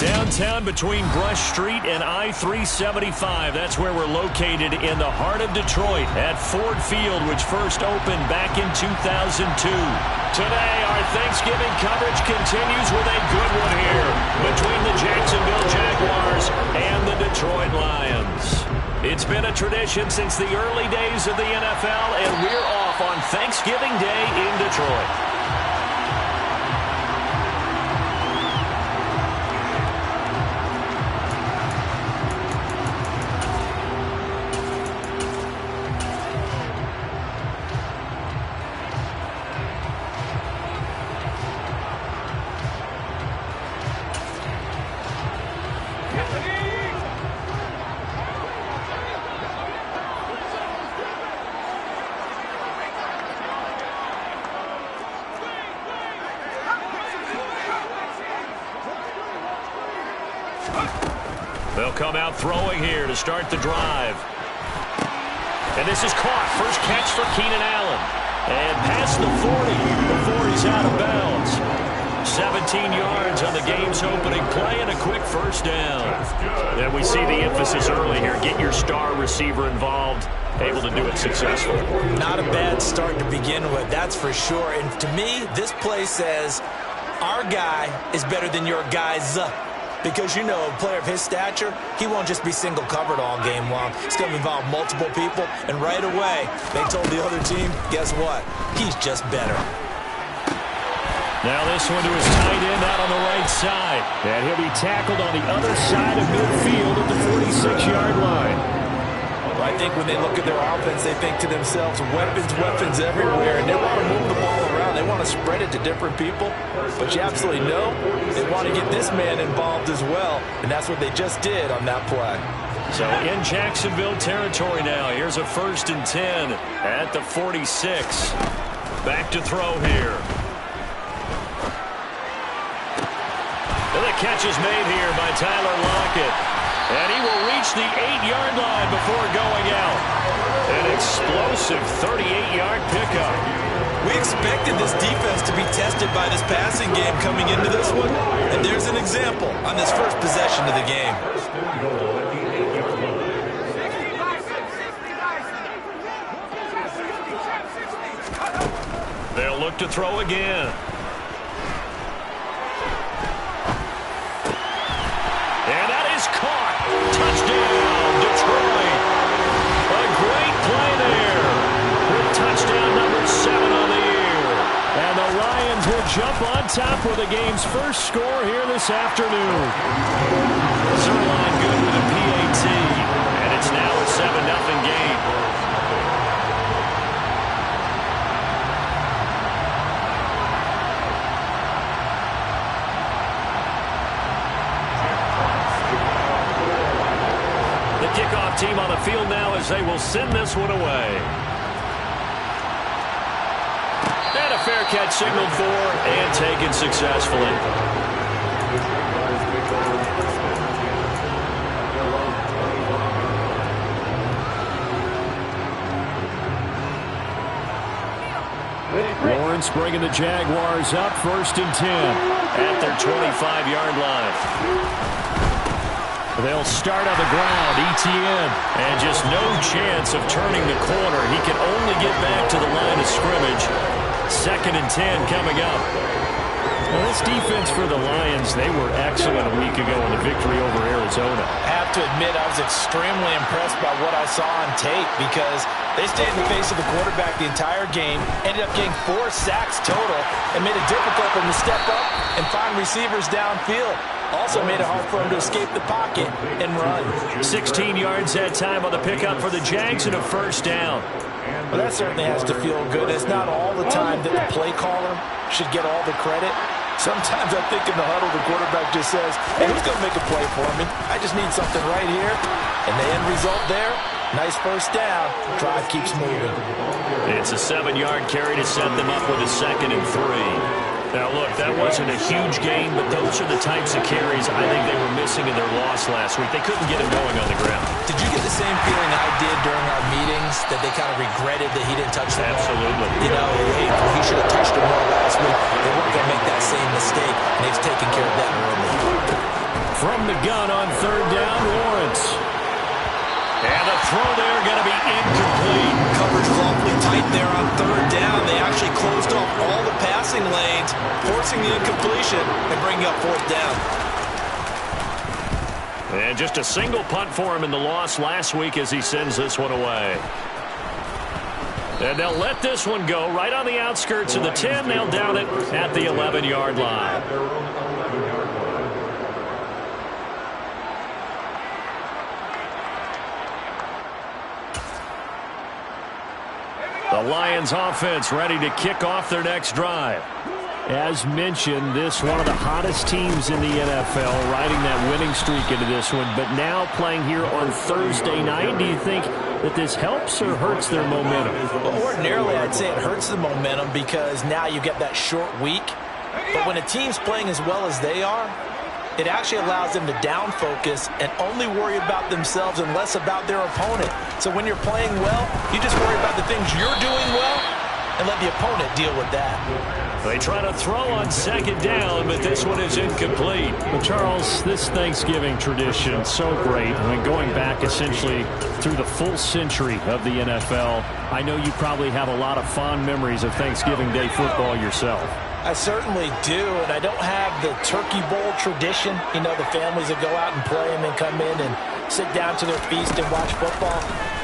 Downtown between Brush Street and I-375. That's where we're located in the heart of Detroit at Ford Field, which first opened back in 2002. Today, our Thanksgiving coverage continues with a good one here between the Jacksonville Jaguars and the Detroit Lions. It's been a tradition since the early days of the NFL, and we're off on Thanksgiving Day in Detroit. They'll come out throwing here to start the drive. And this is caught. First catch for Keenan Allen. And past the 40 before he's out of bounds. 17 yards on the game's opening play and a quick first down. And we see the emphasis early here. Get your star receiver involved. Able to do it successfully. Not a bad start to begin with, that's for sure. And to me, this play says our guy is better than your guy's. Because, you know, a player of his stature, he won't just be single covered all game long. It's going to involve multiple people. And right away, they told the other team, guess what? He's just better. Now this one to his tight end out on the right side. And he'll be tackled on the other side of midfield at the 46-yard line. I think when they look at their offense, they think to themselves, weapons everywhere, and they want to move the ball around. They want to spread it to different people, but you absolutely know they want to get this man involved as well, and that's what they just did on that play. So in Jacksonville territory now, here's a 1st and 10 at the 46. Back to throw here. And the catch is made here by Tyler Lockett. And he will reach the 8-yard line before going out. An explosive 38-yard pickup. We expected this defense to be tested by this passing game coming into this one. And there's an example on this first possession of the game. They'll look to throw again. And that is caught. Touchdown, Detroit. A great play there. With touchdown number 7 on the year. And the Lions will jump on top with the game's first score here this afternoon. Zerline good with a PAT. And it's now a 7-0 game. Kickoff team on the field now as they will send this one away. And a fair catch signaled for and taken successfully. Lawrence bringing the Jaguars up 1st and 10 at their 25-yard line. They'll start on the ground, ETN, and just no chance of turning the corner. He can only get back to the line of scrimmage. 2nd and 10 coming up. Well, this defense for the Lions, they were excellent a week ago in the victory over Arizona. I have to admit, I was extremely impressed by what I saw on tape because they stayed in the face of the quarterback the entire game, ended up getting 4 sacks total, and made it difficult for him to step up and find receivers downfield. Also made it hard for him to escape the pocket and run. 16 yards that time on the pickup for the Jags and a 1st down. Well, that certainly has to feel good. It's not all the time that the play caller should get all the credit. Sometimes I think in the huddle, the quarterback just says, hey, who's going to make a play for me? I just need something right here. And the end result there, nice 1st down. Drive keeps moving. It's a 7-yard carry to set them up with a 2nd and 3. Now, look, that wasn't a huge game, but those are the types of carries I think they were missing in their loss last week. They couldn't get him going on the ground. Did you get the same feeling I did during our meetings, that they kind of regretted that he didn't touch the ball? Absolutely. You know, hey, he should have touched the ball last week. They weren't going to make that same mistake, and they've taken care of that early. From the gun on third down, Lawrence. And the throw there going to be incomplete. Coverage was awfully tight there on third down. They actually closed off all the passing lanes, forcing the incompletion and bringing up fourth down. And just a single punt for him in the loss last week as he sends this one away. And they'll let this one go right on the outskirts of the 10. They'll down it at the 11-yard line. The Lions offense ready to kick off their next drive. As mentioned, this one of the hottest teams in the NFL, riding that winning streak into this one, but now playing here on Thursday night. Do you think that this helps or hurts their momentum? Well, ordinarily, I'd say it hurts the momentum because now you get that short week. But when a team's playing as well as they are, it actually allows them to down focus and only worry about themselves and less about their opponent. So when you're playing well, you just worry about the things you're doing well and let the opponent deal with that. They try to throw on second down, but this one is incomplete. But Charles, this Thanksgiving tradition, so great. I mean, going back essentially through the full century of the NFL, I know you probably have a lot of fond memories of Thanksgiving Day football yourself. I certainly do, and I don't have the Turkey Bowl tradition. You know, the families that go out and play and then come in and sit down to their feast and watch football.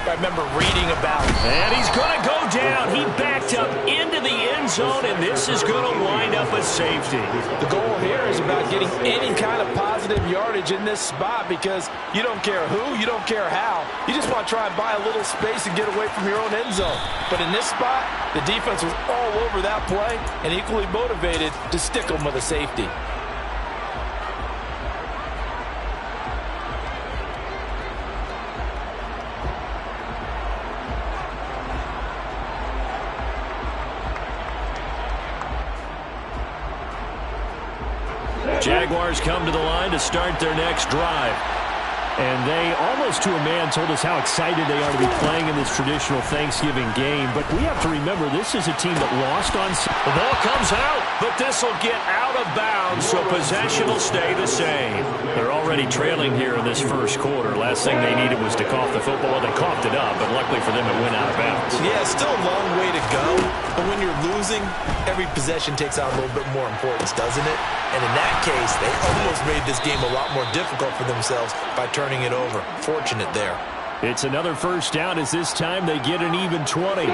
I remember reading about it. And he's going to go down. He backed up into the end zone, and this is going to wind up a safety. The goal here is about getting any kind of positive yardage in this spot because you don't care who, you don't care how. You just want to try and buy a little space and get away from your own end zone. But in this spot, the defense was all over that play and equally motivated to stick them with a safety. Jaguars come to the line to start their next drive. And they, almost to a man, told us how excited they are to be playing in this traditional Thanksgiving game. But we have to remember, this is a team that lost on... The ball comes out, but this will get out of bounds, so possession will stay the same. They're already trailing here in this first quarter. Last thing they needed was to cough the football. They coughed it up, but luckily for them, it went out of bounds. Yeah, still a long way to go. But when you're losing, every possession takes on a little bit more importance, doesn't it? And in that case, they almost made this game a lot more difficult for themselves by turning it over. Fortunate there. It's another first down as this time they get an even 20.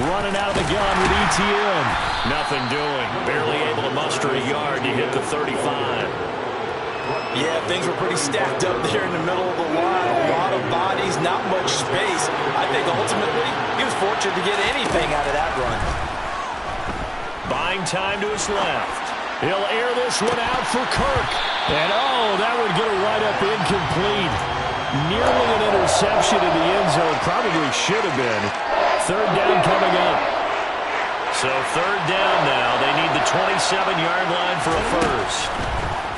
Running out of the gun with ETN. Nothing doing. Barely able to muster a yard to hit the 35. Yeah, things were pretty stacked up there in the middle of the line. A lot of bodies, not much space. I think ultimately he was fortunate to get anything out of that run. Buying time to his left. He'll air this one out for Kirk. And oh, that would get a right up incomplete. Nearly an interception in the end zone. Probably should have been. Third down coming up. So third down now. They need the 27-yard line for a first.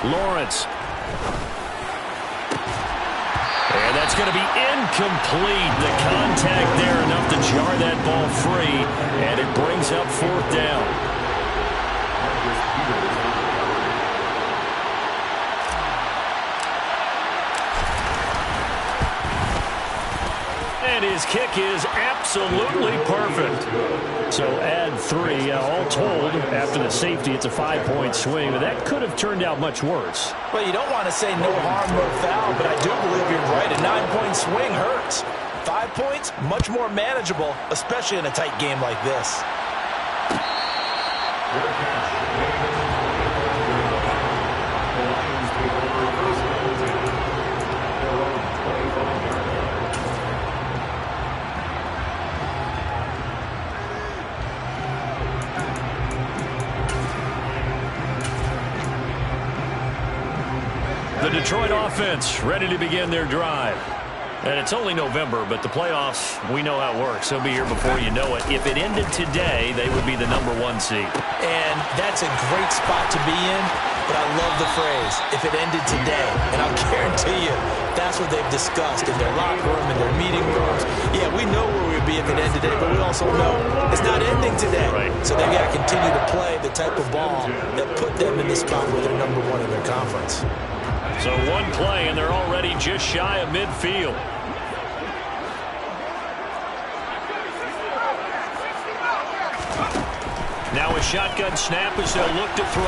Lawrence. And that's going to be incomplete. The contact there enough to jar that ball free. And it brings up fourth down. And his kick is absolutely perfect. So add 3. All told, after the safety, it's a 5-point swing. But that could have turned out much worse. Well, you don't want to say no harm, no foul, but I do believe you're right. A 9-point swing hurts. 5 points, much more manageable, especially in a tight game like this. The Detroit offense ready to begin their drive. And it's only November, but the playoffs, we know how it works. They'll be here before you know it. If it ended today, they would be the #1 seed. And that's a great spot to be in. but I love the phrase, if it ended today. And I'll guarantee you, that's what they've discussed in their locker room, in their meeting rooms. Yeah, we know where we would be if it ended today, but we also know it's not ending today. Right. So they've got to continue to play the type of ball that put them in the spot where they're number one in their conference. So one play, and they're already just shy of midfield. Now a shotgun snap as they'll look to throw.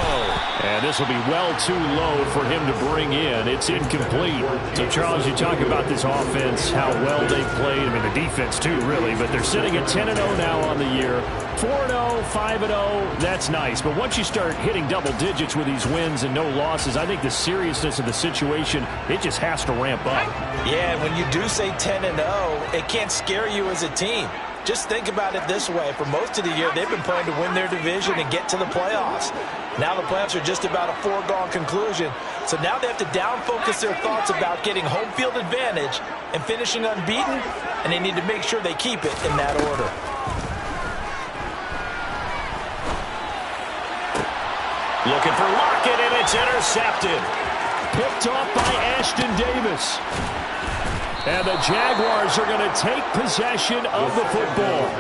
And this will be well too low for him to bring in. It's incomplete. So, Charles, you talk about this offense, how well they've played. I mean, the defense, too, really. But they're sitting at 10-0 now on the year. 4-0, 5-0, that's nice. But once you start hitting double digits with these wins and no losses, I think the seriousness of the situation, it just has to ramp up. Yeah, when you do say 10-0, it can't scare you as a team. Just think about it this way. For most of the year, they've been playing to win their division and get to the playoffs. Now the playoffs are just about a foregone conclusion. So now they have to down-focus their thoughts about getting home field advantage and finishing unbeaten, and they need to make sure they keep it in that order. Looking for Lockett, and it's intercepted. Picked off by Ashton Davis. And the Jaguars are going to take possession of the football.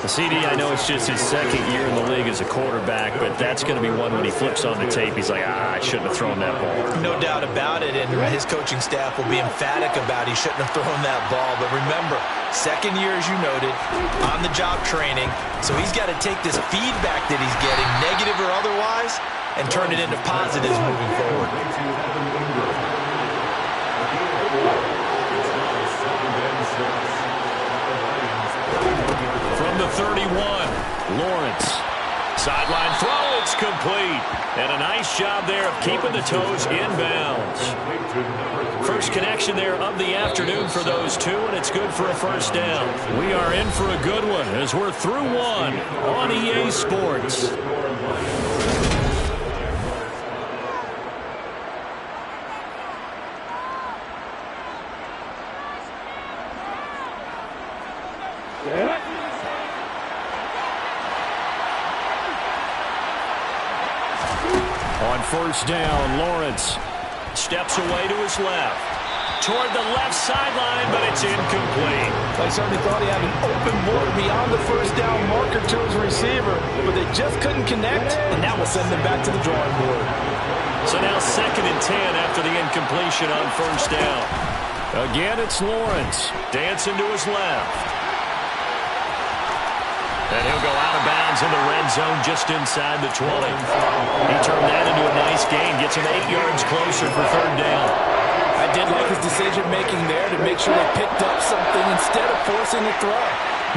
CD, I know it's just his second year in the league as a quarterback, but that's going to be one when he flips on the tape. He's like, I shouldn't have thrown that ball. No doubt about it, and his coaching staff will be emphatic about he shouldn't have thrown that ball. But remember, second year, as you noted, on-the-job training, so he's got to take this feedback that he's getting, negative or otherwise, and turn it into positives moving forward. From the 31, Lawrence. Sideline throw, it's complete. And a nice job there of keeping the toes inbounds. First connection there of the afternoon for those two, and it's good for a first down. We are in for a good one as we're through one on EA Sports. On first down, Lawrence Steps away to his left. Toward the left sideline, but it's incomplete. I certainly thought he had an open board beyond the first down marker to his receiver, but they just couldn't connect, and that will send them back to the drawing board. So now 2nd and 10 after the incompletion on first down. Again, it's Lawrence. Dancing to his left. And he'll go out of bounds in the red zone just inside the 20. He turned that into a nice gain, gets him 8 yards closer for 3rd down. I did like his decision-making there to make sure they picked up something instead of forcing the throw.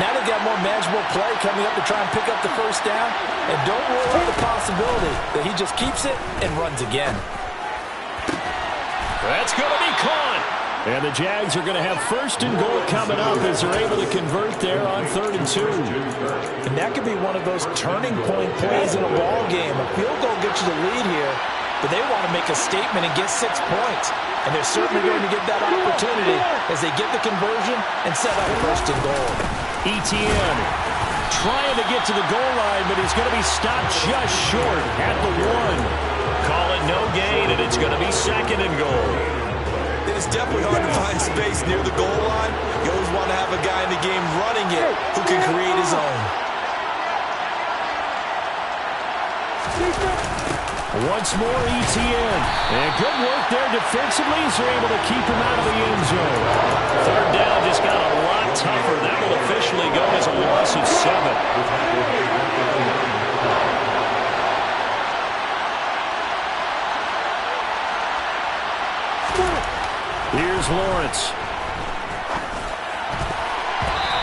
Now they've got more manageable play coming up to try and pick up the first down. And don't rule out the possibility that he just keeps it and runs again. That's going to be caught. And the Jags are going to have 1st and goal coming up as they're able to convert there on 3rd and 2. And that could be one of those turning point plays in a ball game. A field goal gets you the lead here, but they want to make a statement and get 6 points. And they're certainly going to get that opportunity as they get the conversion and set up 1st and goal. Etienne trying to get to the goal line, but he's going to be stopped just short at the 1. Call it no gain, and it's going to be 2nd and goal. It's definitely hard to find space near the goal line. You always want to have a guy in the game running it who can create his own. Once more, Etienne. And good work there defensively as they're able to keep him out of the end zone. 3rd down just got a lot tougher. That will officially go as a loss of 7. Here's Lawrence.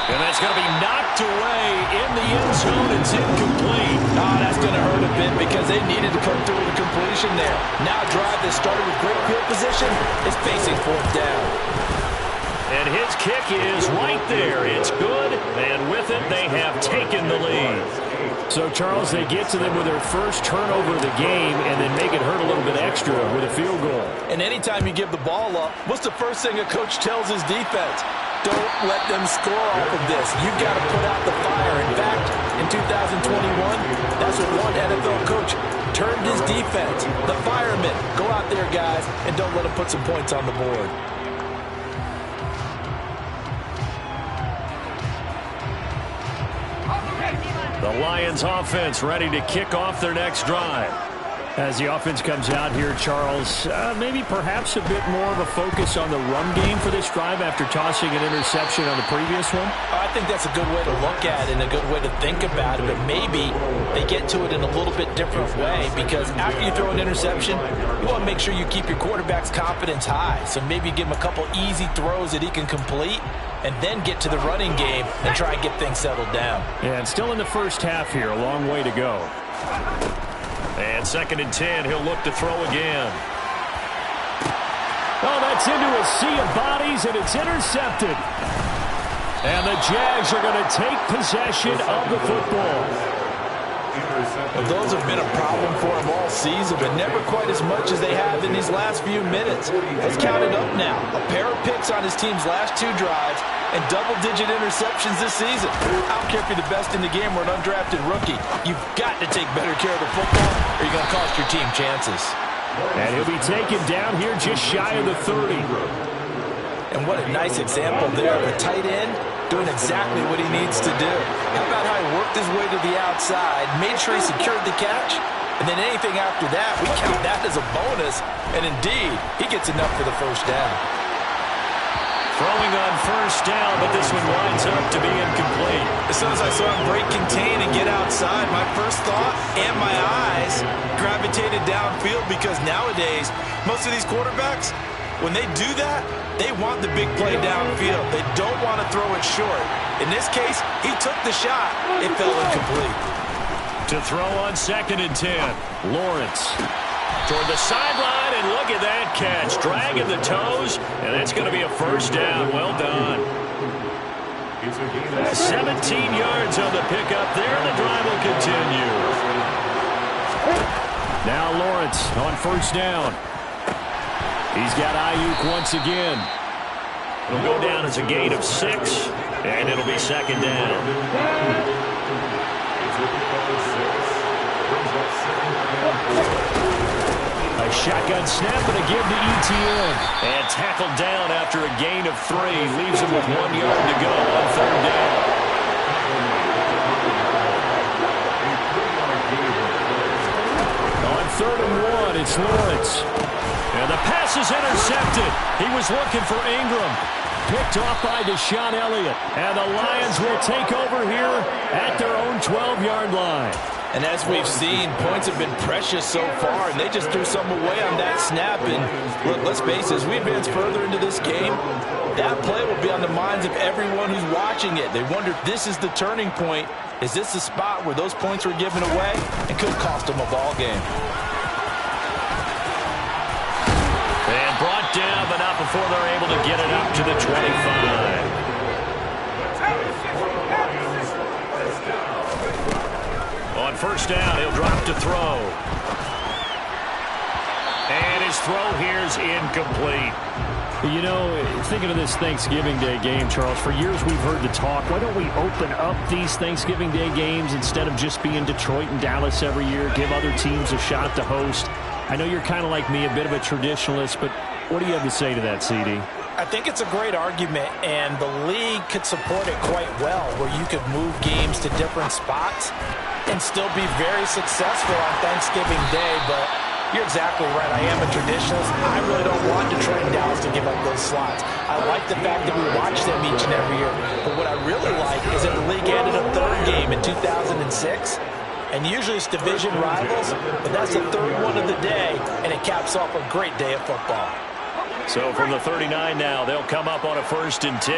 And that's going to be knocked away in the end zone. It's incomplete. That's going to hurt a bit because they needed to come through with a completion there. Now a drive that started with great field position is facing 4th down. And his kick is right there. It's good, and with it, they have taken the lead. So, Charles, they get to them with their first turnover of the game and then make it hurt a little bit extra with a field goal. And anytime you give the ball up, what's the first thing a coach tells his defense? Don't let them score off of this. You've got to put out the fire. In fact, in in 2021? That's what one NFL coach turned his defense. The firemen. Go out there, guys, and don't let them put some points on the board. The Lions offense ready to kick off their next drive. As the offense comes out here, Charles, maybe perhaps a bit more of a focus on the run game for this drive after tossing an interception on the previous one? I think that's a good way to look at it and a good way to think about it, but maybe they get to it in a little bit different way, because after you throw an interception, you want to make sure you keep your quarterback's confidence high. So maybe give him a couple easy throws that he can complete and then get to the running game and try and get things settled down. Yeah, and still in the first half here, a long way to go. And 2nd and 10, he'll look to throw again. Oh, that's into a sea of bodies, and it's intercepted. And the Jags are going to take possession of the football. Well, those have been a problem for him all season, but never quite as much as they have in these last few minutes. Let's count it up now. A pair of picks on his team's last 2 drives and double-digit interceptions this season. I don't care if you're the best in the game or an undrafted rookie. You've got to take better care of the football or you're going to cost your team chances. And he'll be taken down here just shy of the 30. And what a nice example there of a tight end doing exactly what he needs to do. How about how he worked his way to the outside, made sure he secured the catch, and then anything after that, we count that as a bonus. And indeed, he gets enough for the first down. Throwing on first down, but this one winds up to be incomplete. As soon as I saw him break contain and get outside, my first thought and my eyes gravitated downfield, because nowadays, most of these quarterbacks, when they do that, they want the big play downfield. They don't want to throw it short. In this case, he took the shot. It fell incomplete. To throw on 2nd and 10, Lawrence toward the sideline, and look at that catch. Dragging the toes, and it's going to be a first down. Well done. 17 yards on the pickup there, and the drive will continue. Now Lawrence on first down. He's got Ayuk once again. It'll go down as a gain of 6, and it'll be 2nd down. A shotgun snap and a give to ETN. And tackled down after a gain of 3. Leaves him with 1 yard to go on 3rd down. On 3rd and 1, it's Lawrence. And the pass is intercepted. He was looking for Ingram. Picked off by Deshaun Elliott. And the Lions will take over here at their own 12-yard line. And as we've seen, points have been precious so far, and they just threw some away on that snap. And look, let's face it, as we advance further into this game, that play will be on the minds of everyone who's watching it. They wonder if this is the turning point. Is this the spot where those points were given away and could cost them a ball game? And brought down, but not before they're able to get it up to the 25. On first down, he'll drop to throw. And his throw here is incomplete. You know, thinking of this Thanksgiving Day game, Charles, for years we've heard the talk, why don't we open up these Thanksgiving Day games instead of just being Detroit and Dallas every year, give other teams a shot to host? I know you're kind of like me, a bit of a traditionalist, but what do you have to say to that, CD? I think it's a great argument, and the league could support it quite well, where you could move games to different spots and still be very successful on Thanksgiving Day. But you're exactly right. I am a traditionalist. I really don't want Detroit and Dallas to give up those slots. I like the fact that we watch them each and every year. But what I really like is that the league added a 3rd game in 2006. And usually it's division rivals, but that's the 3rd one of the day, and it caps off a great day of football. So from the 39 now, they'll come up on a 1st and 10.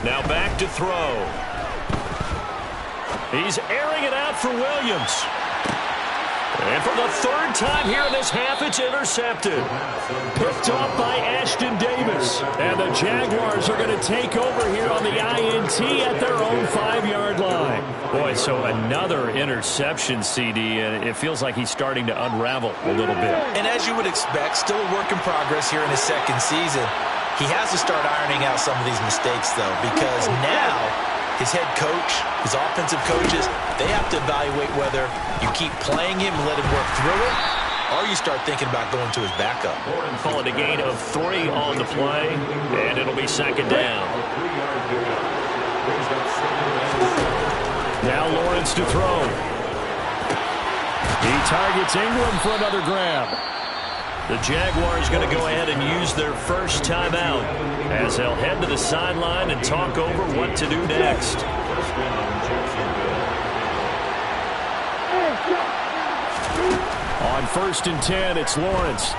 Now back to throw. He's airing it out for Williams. And for the 3rd time here in this half, it's intercepted. Picked off by Ashton Davis. And the Jaguars are going to take over here on the INT at their own 5-yard line. Boy, so another interception, CD, and it feels like he's starting to unravel a little bit. And as you would expect, still a work in progress here in his 2nd season. He has to start ironing out some of these mistakes, though, because now his head coach, his offensive coaches, they have to evaluate whether you keep playing him and let him work through it, or you start thinking about going to his backup. Call it a gain of 3 on the play, and it'll be second down. Now Lawrence to throw. He targets Ingram for another grab. The Jaguars going to go ahead and use their first timeout as they'll head to the sideline and talk over what to do next. On 1st and 10, it's Lawrence.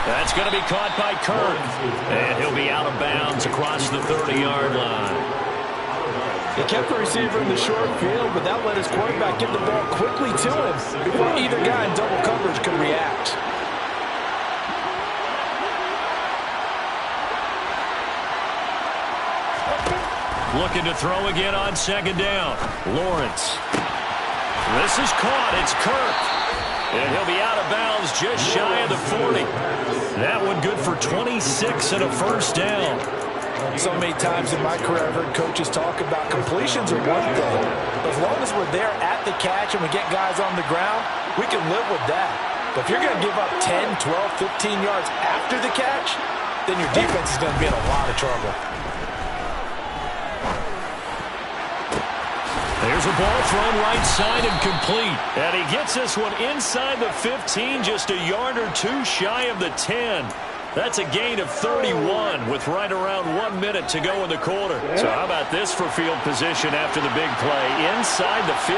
That's going to be caught by Kirk. And he'll be out of bounds across the 30-yard line. He kept the receiver in the short field, but that let his quarterback get the ball quickly to him before either guy in double coverage could react. Looking to throw again on 2nd down. Lawrence. This is caught. It's Kirk. And he'll be out of bounds just shy of the 40. That one good for 26 and a first down. So many times in my career I've heard coaches talk about completions are one thing. But as long as we're there at the catch and we get guys on the ground, we can live with that. But if you're going to give up 10, 12, 15 yards after the catch, then your defense is going to be in a lot of trouble. There's a ball thrown right side and complete. And he gets this one inside the 15, just a yard or 2 shy of the 10. That's a gain of 31 with right around 1 minute to go in the quarter. So how about this for field position after the big play? Inside the 15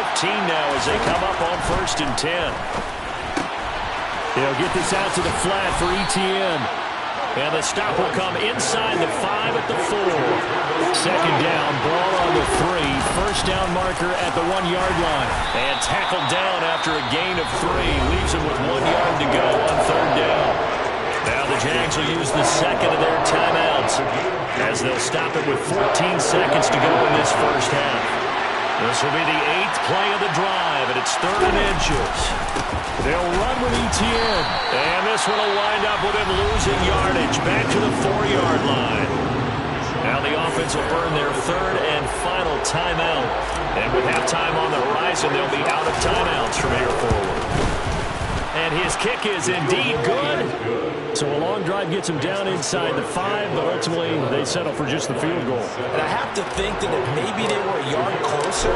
now as they come up on 1st and 10. He'll get this out to the flat for Etienne. And the stop will come inside the 5 at the 4. 2nd down, ball on the 3. First down marker at the 1-yard line. And tackled down after a gain of 3. Leaves him with 1 yard to go on 3rd down. Now the Jags will use the second of their timeouts as they'll stop it with 14 seconds to go in this first half. This will be the 8th play of the drive, and it's 3rd and inches. They'll run with Etienne, and this one will wind up with him losing yardage back to the 4-yard line. Now the offense will burn their 3rd and final timeout, and with halftime on the horizon, they'll be out of timeouts from here forward. And his kick is indeed good. So a long drive gets him down inside the 5, but ultimately they settle for just the field goal. And I have to think that if maybe they were a yard closer,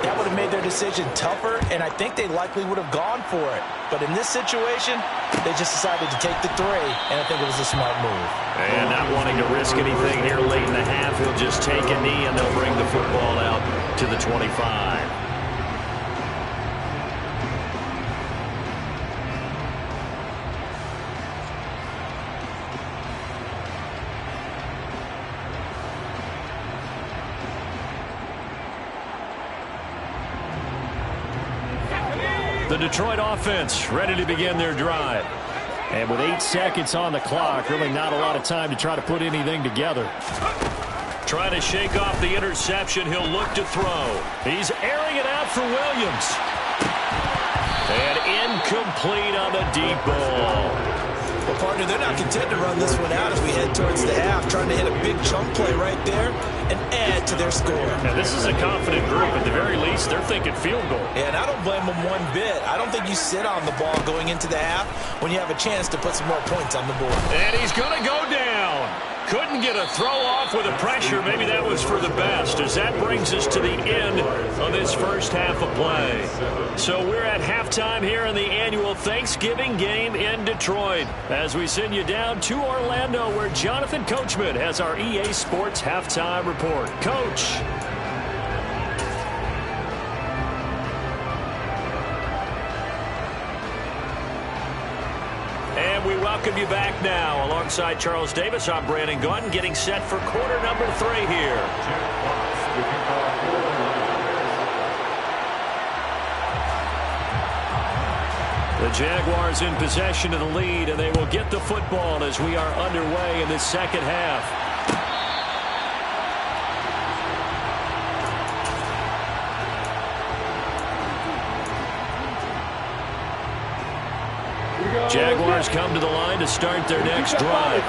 that would have made their decision tougher, and I think they likely would have gone for it. But in this situation, they just decided to take the 3, and I think it was a smart move. And not wanting to risk anything here late in the half, he'll just take a knee, and they'll bring the football out to the 25. The Detroit offense ready to begin their drive. And with 8 seconds on the clock, really not a lot of time to try to put anything together. Trying to shake off the interception, he'll look to throw. He's airing it out for Williams. And incomplete on the deep ball. Well, partner, they're not content to run this one out as we head towards the half, trying to hit a big chunk play right there and add to their score. Now, this is a confident group. At the very least, they're thinking field goal. Yeah, and I don't blame them one bit. I don't think you sit on the ball going into the half when you have a chance to put some more points on the board. And he's going to go down. Couldn't get a throw off with the pressure. Maybe that was for the best, as that brings us to the end of this first half of play. So we're at halftime here in the annual Thanksgiving game in Detroit, as we send you down to Orlando, where Jonathan Coachman has our EA Sports halftime report. Coach. And we welcome you back now. Alongside Charles Davis, I'm Brandon Gaudin, getting set for quarter number 3 here. The Jaguars in possession of the lead, and they will get the football as we are underway in the second half. Here we go. Jaguars come to the line to start their next drive.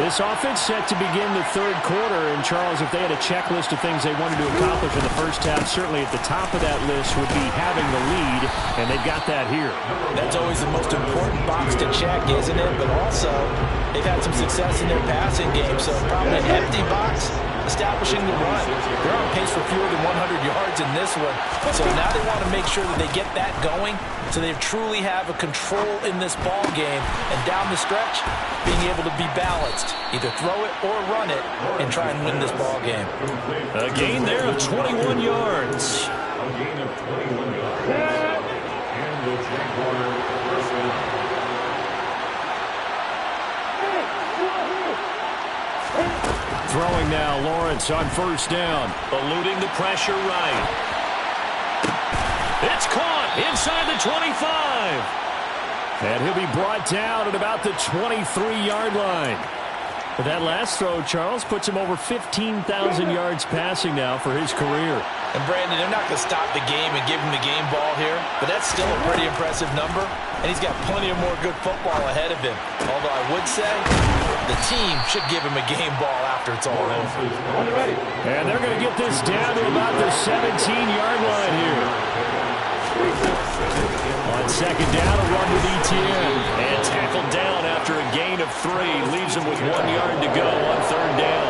This offense set to begin the third quarter. And, Charles, if they had a checklist of things they wanted to accomplish in the first half, certainly at the top of that list would be having the lead, and they've got that here. That's always the most important box to check, isn't it? But also, they've had some success in their passing game, so probably an empty box establishing the run. They're on pace for fewer than 100 yards in this one. So now they want to make sure that they get that going so they truly have a control in this ball game. And down the stretch, being able to be balanced. Either throw it or run it and try and win this ball game. A gain there of 21 yards. A gain of 21 yards. And the Jaguars first down. Throwing now, Lawrence on first down. Eluding the pressure right. It's caught inside the 25. And he'll be brought down at about the 23-yard line. But that last throw, Charles, puts him over 15,000 yards passing now for his career. And, Brandon, they're not going to stop the game and give him the game ball here, but that's still a pretty impressive number, and he's got plenty of more good football ahead of him. Although I would say the team should give him a game ball after it's all over. And they're going to get this down to about the 17-yard line here. On second down, a run with ETN. And tackled down after a gain of 3. Leaves him with 1 yard to go on third down.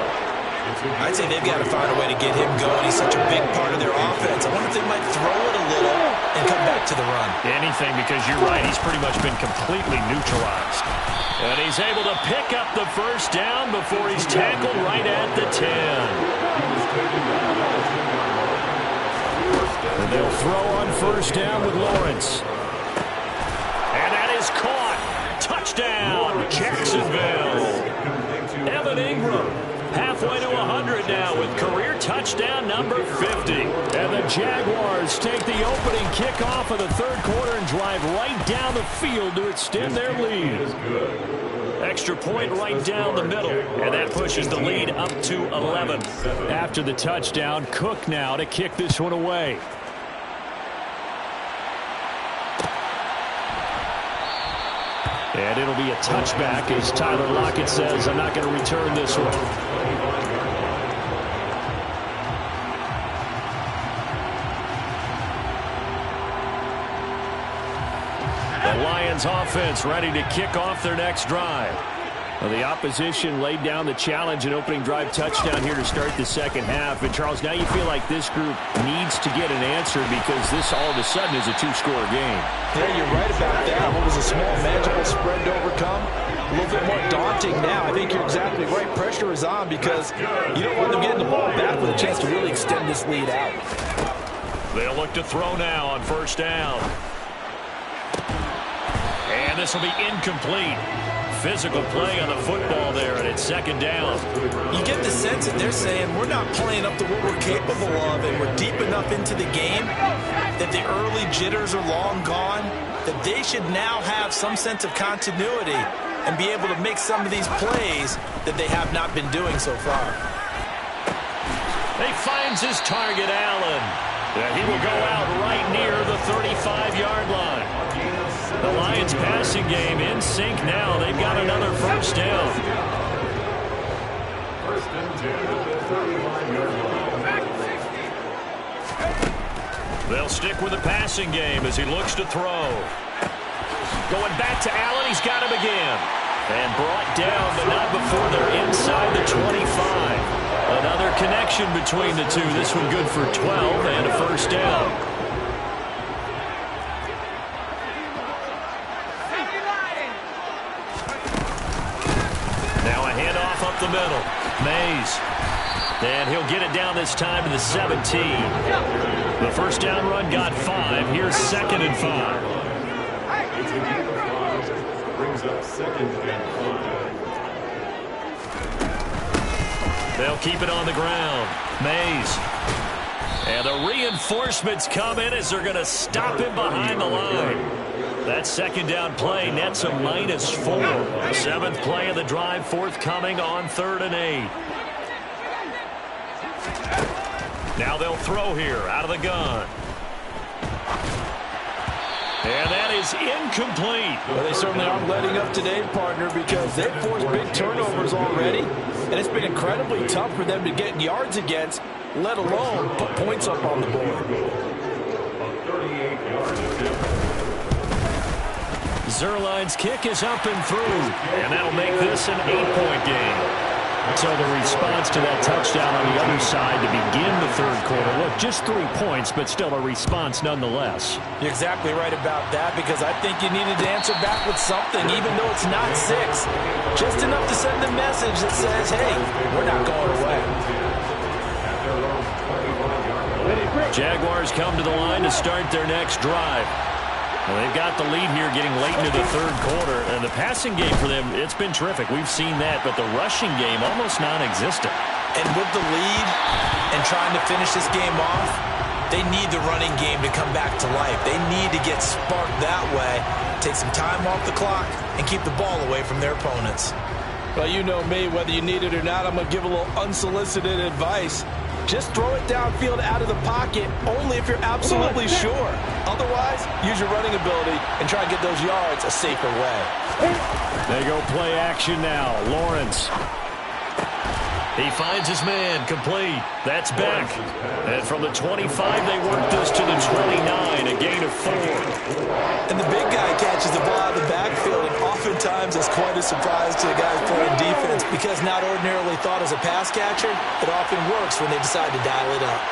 I'd say they've got to find a way to get him going. He's such a big part of their offense. I wonder if they might throw it a little and come back to the run. Anything, because you're right. He's pretty much been completely neutralized. And he's able to pick up the first down before he's tackled right at the 10. And they'll throw on first down with Lawrence. And that is caught. Touchdown, Jacksonville. Evan Ingram, halfway to 100 now with career touchdown number 50. And the Jaguars take the opening kickoff of the third quarter and drive right down the field to extend their lead. Extra point right down the middle, and that pushes the lead up to 11. After the touchdown, Cook now to kick this one away. And it'll be a touchback as Tyler Lockett says, I'm not going to return this one. The Lions offense ready to kick off their next drive. Well, the opposition laid down the challenge and opening drive touchdown here to start the second half. And, Charles, now you feel like this group needs to get an answer because this all of a sudden is a two-score game. Yeah, you're right about that. What was a small, manageable spread to overcome? A little bit more daunting now. I think you're exactly right. Pressure is on because you don't want them getting the ball back with a chance to really extend this lead out. They'll look to throw now on first down. And this will be incomplete. Physical play on the football there, and it's second down. You get the sense that they're saying we're not playing up to what we're capable of, and we're deep enough into the game that the early jitters are long gone, that they should now have some sense of continuity and be able to make some of these plays that they have not been doing so far. He finds his target, Allen. And he will go out right near the 35-yard line. The Lions passing game in sync now. They've got another first down. First and 10 at the 35-yard line. They'll stick with the passing game as he looks to throw. Going back to Allen. He's got him again. And brought down, but not before they're inside the 25. Another connection between the two. This one good for 12 and a first down. Now a handoff up the middle. Mays. And he'll get it down this time to the 17. The first down run got 5. Here's second and 5. It's a gain of 5. Brings up second and 5. They'll keep it on the ground. Mays. And the reinforcements come in as they're going to stop him behind the line. That second down play nets a -4. Seventh play of the drive forthcoming on 3rd and 8. Now they'll throw here out of the gun. And that is incomplete. Well, they certainly aren't letting up today, partner, because they've forced big turnovers already, and it's been incredibly tough for them to get yards against, let alone put points up on the board. A 38-yard attempt. Zerline's kick is up and through, and that'll make this an 8-point game. So the response to that touchdown on the other side to begin the third quarter. Look, just 3 points, but still a response nonetheless. You're exactly right about that, because I think you needed to answer back with something, even though it's not 6. Just enough to send a message that says, hey, we're not going away. Jaguars come to the line to start their next drive. Well, they've got the lead here getting late into the third quarter, and the passing game for them, it's been terrific. We've seen that, but the rushing game almost non-existent. And with the lead and trying to finish this game off, they need the running game to come back to life. They need to get sparked that way, take some time off the clock, and keep the ball away from their opponents. Well, you know me, whether you need it or not, I'm going to give a little unsolicited advice. Just throw it downfield out of the pocket only if you're absolutely sure. Otherwise, use your running ability and try to get those yards a safer way. They go play action now. Lawrence. He finds his man, complete. That's back. And from the 25, they work this to the 29, a gain of 4. And the big guy catches the ball out of the backfield, and oftentimes it's quite a surprise to the guys playing defense, because not ordinarily thought as a pass catcher, it often works when they decide to dial it up.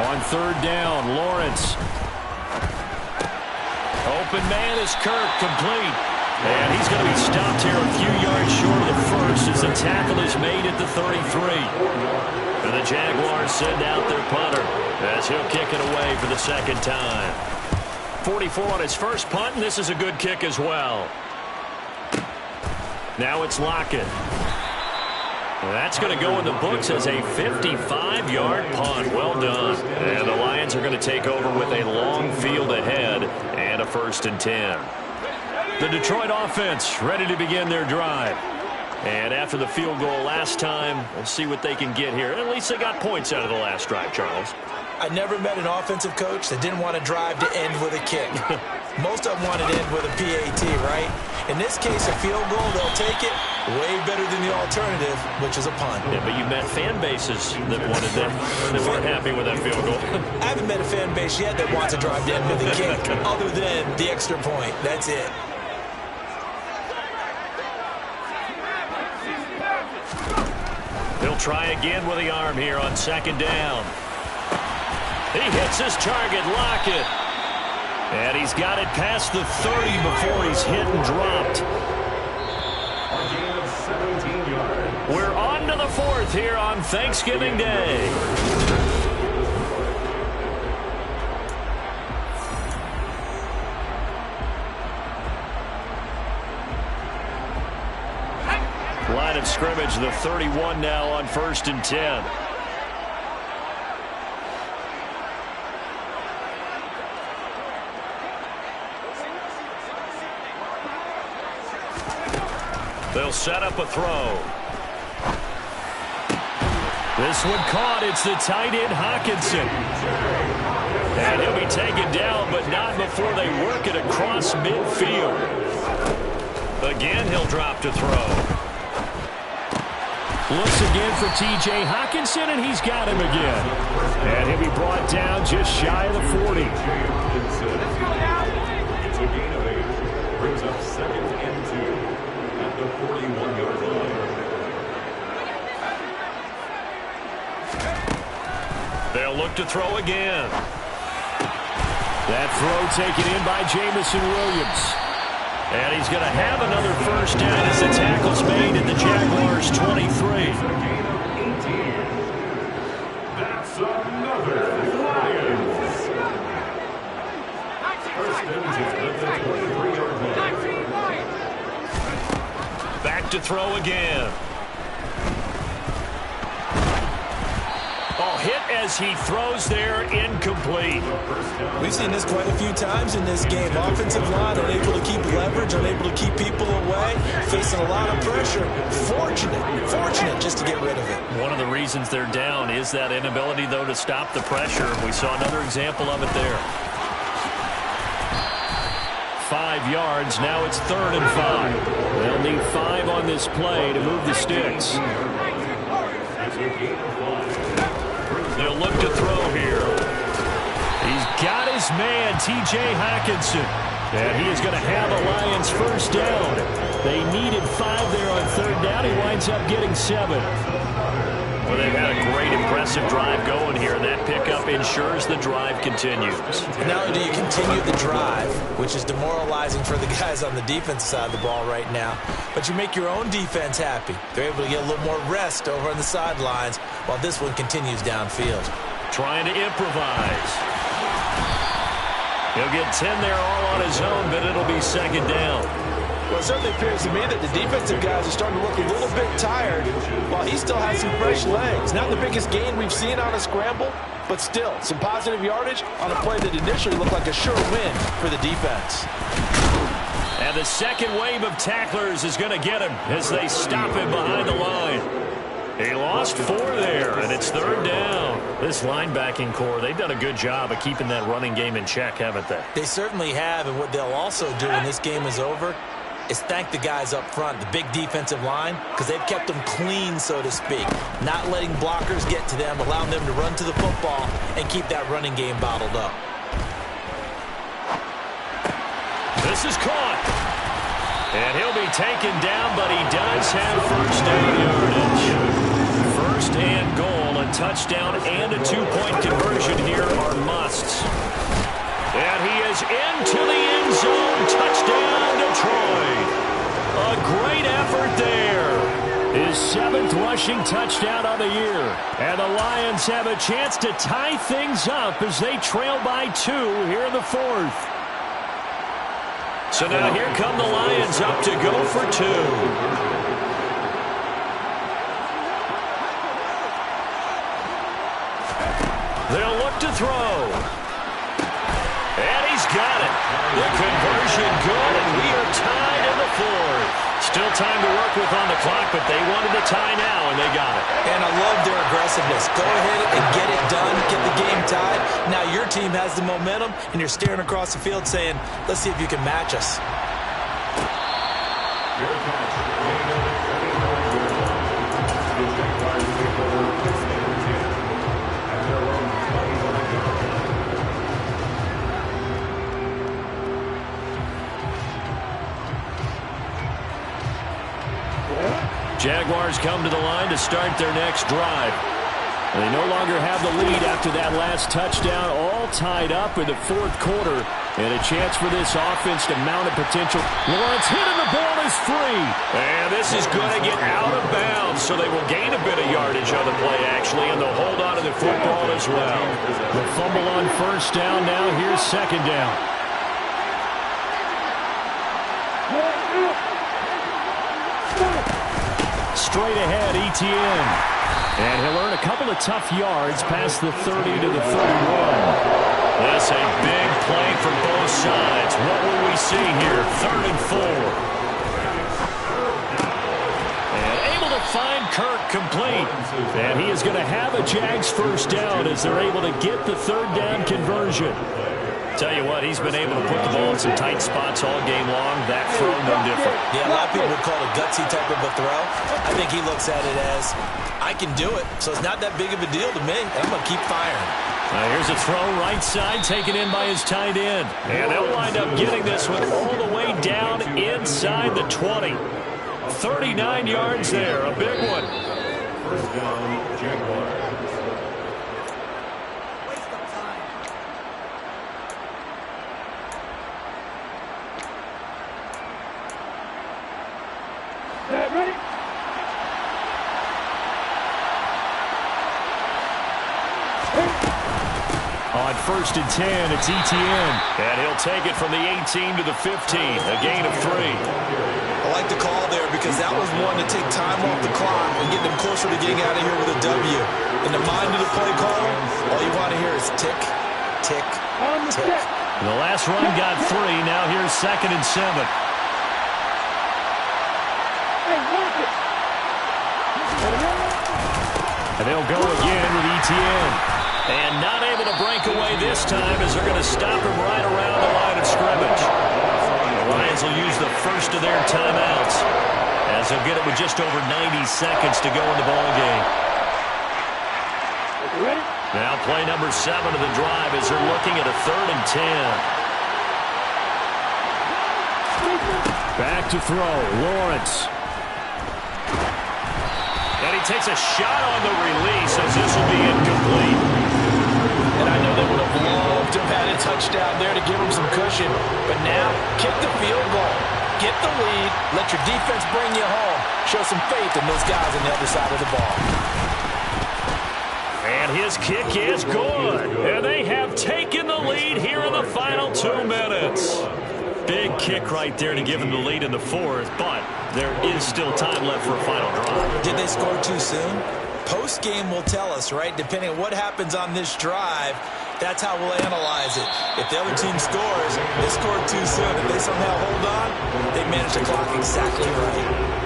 On third down, Lawrence. Open man is Kirk, complete. And he's going to be stopped here a few yards short of the first as the tackle is made at the 33. And the Jaguars send out their punter as he'll kick it away for the second time. 44 on his first punt, and this is a good kick as well. Now it's Lockett. That's going to go in the books as a 55-yard punt. Well done. And the Lions are going to take over with a long field ahead and a 1st and 10. The Detroit offense ready to begin their drive. And after the field goal last time, we'll see what they can get here. At least they got points out of the last drive, Charles. I never met an offensive coach that didn't want to drive to end with a kick. Most of them want to end with a PAT, right? In this case, a field goal, they'll take it. Way better than the alternative, which is a punt. Yeah, but you met fan bases that wanted that, that weren't happy with that field goal. I haven't met a fan base yet that wants to drive to end with a kick, other than the extra point. That's it. He'll try again with the arm here on second down. He hits his target, Lockett. And he's got it past the 30 before he's hit and dropped. We're on to the 4th here on Thanksgiving Day. Line of scrimmage, the 31 now on 1st and 10. They'll set up a throw. This one caught. It's the tight end, Hockenson. And he'll be taken down, but not before they work it across midfield. Again, he'll drop to throw. Looks again for T.J. Hockenson, and he's got him again. And he'll be brought down just shy of the 40. It's a gain of 8. Brings up 2nd and 2 at the 41-yard line. They'll look to throw again. That throw taken in by Jamison Williams. And he's going to have another first down as the tackle's made at the Jaguars' 23. That's another Lions. First and 10 at the 23-yard line. Back to throw again. Oh, hit as he throws there, incomplete. We've seen this quite a few times in this game. Offensive line unable to keep leverage, unable to keep people away, facing a lot of pressure. Fortunate just to get rid of it. One of the reasons they're down is that inability, though, to stop the pressure. We saw another example of it there. 5 yards. Now it's 3rd and 5. They'll need 5 on this play to move the sticks. They'll look to throw here. He's got his man, T.J. Hockenson. And he is going to have a Lions first down. They needed 5 there on 3rd down. He winds up getting 7. Well, they've had a great, impressive drive going here, and that pickup ensures the drive continues. And not only do you continue the drive, which is demoralizing for the guys on the defense side of the ball right now, but you make your own defense happy. They're able to get a little more rest over on the sidelines while this one continues downfield. Trying to improvise. He'll get 10 there all on his own, but it'll be 2nd down. Well, it certainly appears to me that the defensive guys are starting to look a little bit tired while he still has some fresh legs. Not the biggest gain we've seen on a scramble, but still some positive yardage on a play that initially looked like a sure win for the defense. And the second wave of tacklers is going to get him as they stop him behind the line. He lost 4 there, and it's 3rd down. This linebacking core, they've done a good job of keeping that running game in check, haven't they? They certainly have, and what they'll also do when this game is over is thank the guys up front, the big defensive line, because they've kept them clean, so to speak. Not letting blockers get to them, allowing them to run to the football and keep that running game bottled up. This is caught. And he'll be taken down, but he does have first down yardage. First and goal, a touchdown and a 2-point conversion here are musts. And he is into the end zone. Touchdown, Detroit. A great effort there. His 7th rushing touchdown of the year. And the Lions have a chance to tie things up as they trail by 2 here in the 4th. So now here come the Lions up to go for 2. They'll look to throw. And he's got it. The conversion good, and we are tied in the 4th. Still time to work with on the clock, but they wanted the tie now, and they got it. And I love their aggressiveness. Go ahead and get it done, get the game tied. Now your team has the momentum, and you're staring across the field saying, let's see if you can match us. Jaguars come to the line to start their next drive. They no longer have the lead after that last touchdown, all tied up in the 4th quarter. And a chance for this offense to mount a potential. Lawrence hit and the ball is free. And this is going to get out of bounds, so they will gain a bit of yardage on the play, actually, and they'll hold on to the football as well. The fumble on first down. Now here's 2nd down. Straight ahead, Etienne. And he'll earn a couple of tough yards past the 30 to the 31. That's a big play from both sides. What will we see here? 3rd and 4. And able to find Kirk complete. And he is going to have a Jags first down as they're able to get the 3rd down conversion. Tell you what, he's been able to put the ball in some tight spots all game long. That throw, no different. Yeah, a lot of people would call it a gutsy type of a throw. I think he looks at it as, I can do it, so it's not that big of a deal to me. I'm going to keep firing. Here's a throw right side taken in by his tight end. And they'll wind up getting this one all the way down inside the 20. 39 yards there, a big one. First down, Jaguars. Ready? On 1st and 10, it's Etienne. And he'll take it from the 18 to the 15, a gain of 3. I like the call there because that was one to take time off the clock and get them closer to getting out of here with a W. In the mind of the play caller, all you want to hear is tick, tick, tick. The last run got 3. Now here's 2nd and 7. And they'll go again with Etienne. And not able to break away this time as they're going to stop him right around the line of scrimmage. get it with just over 90 seconds to go in the ball game. Now play number 7 of the drive as they're looking at a 3rd and 10. Back to throw, Lawrence. And he takes a shot on the release as this will be incomplete. And I know they would have loved to have had a touchdown there to give them some cushion. But now, kick the field goal. Get the lead. Let your defense bring you home. Show some faith in those guys on the other side of the ball. And his kick is good. And they have taken the lead here in the final 2 minutes. Big kick right there to give them the lead in the 4th, but there is still time left for a final drive. Did they score too soon? Post-game will tell us, right? Depending on what happens on this drive, that's how we'll analyze it. If the other team scores, they scored too soon. If they somehow hold on, they manage the clock exactly right.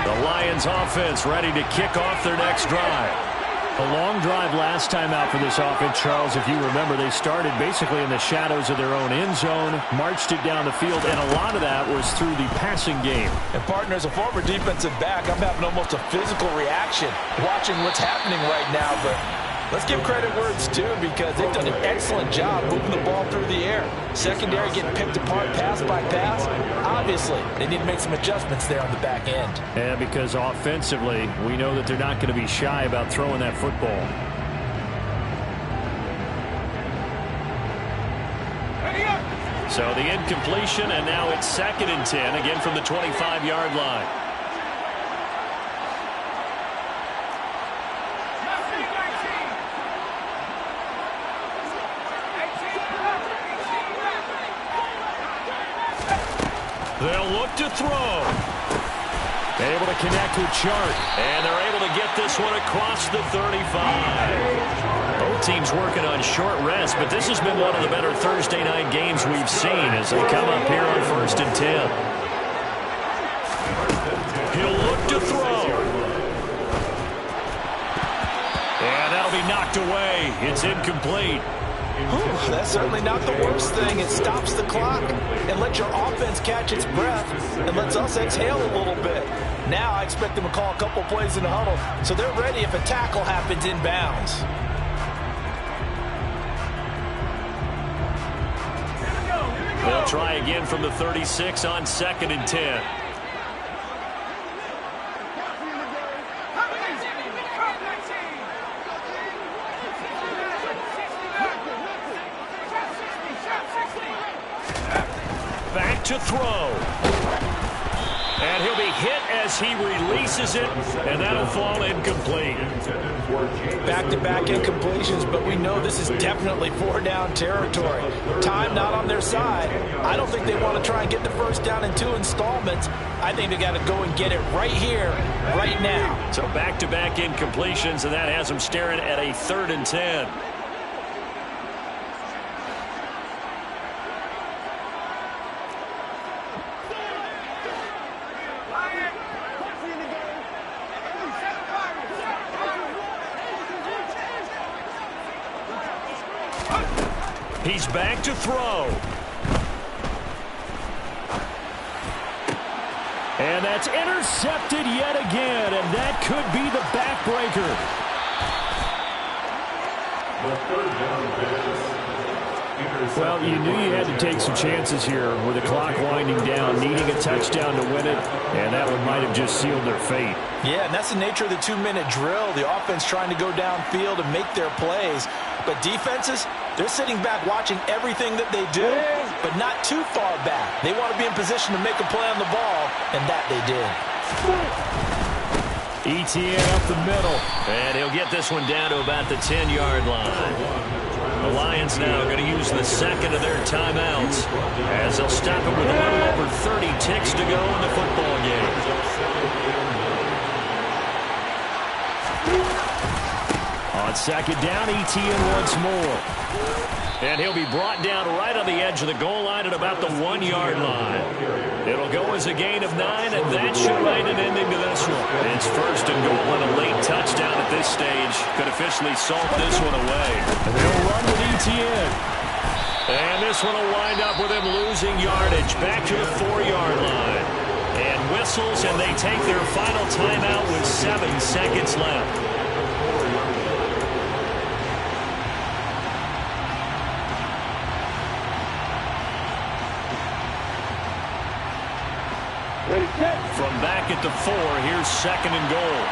The Lions offense ready to kick off their next drive. A long drive last time out for this offense, Charles. If you remember, they started basically in the shadows of their own end zone, marched it down the field, and a lot of that was through the passing game. And, partner, as a former defensive back, I'm having almost a physical reaction watching what's happening right now. But let's give credit where it's due because they've done an excellent job moving the ball through the air. Secondary getting picked apart pass by pass. Obviously, they need to make some adjustments there on the back end. Yeah, because offensively, we know that they're not going to be shy about throwing that football. So the incompletion, and now it's 2nd and 10, again from the 25-yard line. They'll look to throw. Able to connect with Chart. And they're able to get this one across the 35. Both teams working on short rest, but this has been one of the better Thursday night games we've seen as they come up here on 1st and 10. He'll look to throw. And that'll be knocked away. It's incomplete. Whew, that's certainly not the worst thing. It stops the clock and lets your offense catch its breath and lets us exhale a little bit. Now I expect them to call a couple plays in the huddle so they're ready if a tackle happens inbounds. They'll try again from the 36 on 2nd and 10. Back to throw. And he'll be hit as he releases it, and that'll fall incomplete. Back-to-back incompletions, but we know this is definitely 4-down territory. Time not on their side. I don't think they want to try and get the first down in 2 installments. I think they got to go and get it right here, right now. So back-to-back incompletions, and that has them staring at a 3rd and 10. He's back to throw. And that's intercepted yet again, and that could be the backbreaker. Well, you knew you had to take some chances here with the clock winding down, needing a touchdown to win it, and that one might have just sealed their fate. Yeah, and that's the nature of the 2-minute drill. The offense trying to go downfield and make their plays. But defenses, they're sitting back watching everything that they do, but not too far back. They want to be in position to make a play on the ball, and that they did. ETN up the middle. And he'll get this one down to about the 10-yard line. The Lions now going to use the 2nd of their timeouts as they'll stop it with a little over 30 ticks to go in the football game. On 2nd down, ETN once more. And he'll be brought down right on the edge of the goal line at about the 1-yard line. It'll go as a gain of 9, and that should write an ending to this one. It's 1st and goal, and a late touchdown at this stage could officially salt this one away. And they'll run with ETN. And this one will wind up with him losing yardage back to the 4-yard line. And whistles, and they take their final timeout with 7 seconds left. From back at the 4, here's 2nd and goal.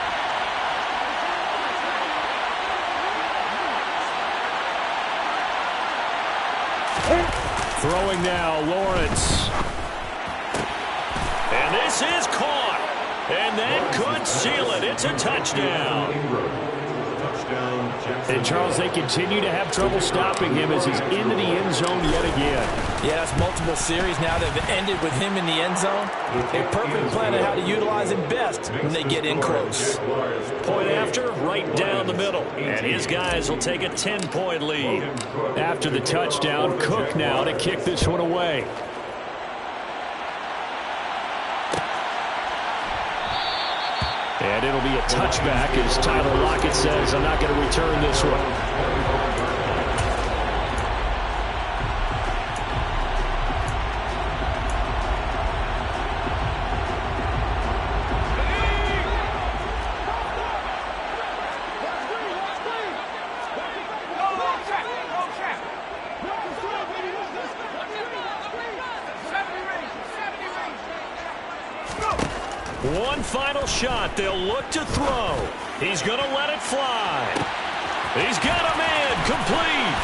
Throwing now, Lawrence. And this is caught. And that could seal it. It's a touchdown. And, Charles, they continue to have trouble stopping him as he's into the end zone yet again. Yeah, that's multiple series now that have ended with him in the end zone. A perfect plan on how to utilize him best when they get in close. Point after, right down the middle. And his guys will take a 10-point lead. After the touchdown, Cook now to kick this one away. And it'll be a touchback as Tyler Lockett says, I'm not going to return this one. One final shot. They'll look to throw. He's going to let it fly. He's got a man complete.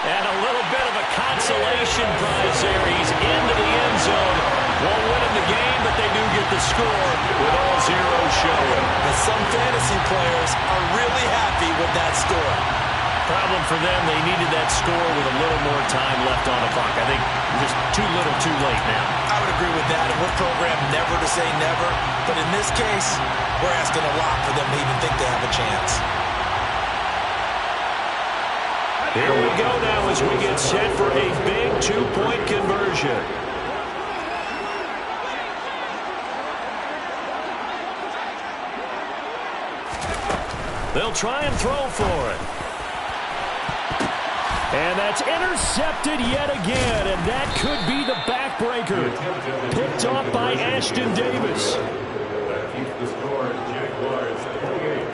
And a little bit of a consolation prize there. He's into the end zone. Won't win in the game, but they do get the score with all zeros showing. And some fantasy players are really happy with that score. Problem for them, they needed that score with a little more time left on the clock. I think just too little too late now. I would agree with that, and we're programmed never to say never. But in this case, we're asking a lot for them to even think they have a chance. Here we go now as we get set for a big two-point conversion. They'll try and throw for it. And that's intercepted yet again, and that could be the backbreaker. Picked off by Ashton Davis. That keeps the score. Jaguars 28,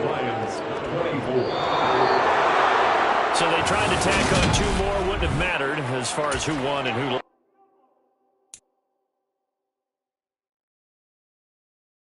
Lions 24. So they tried to tack on 2 more. Wouldn't have mattered as far as who won and who lost.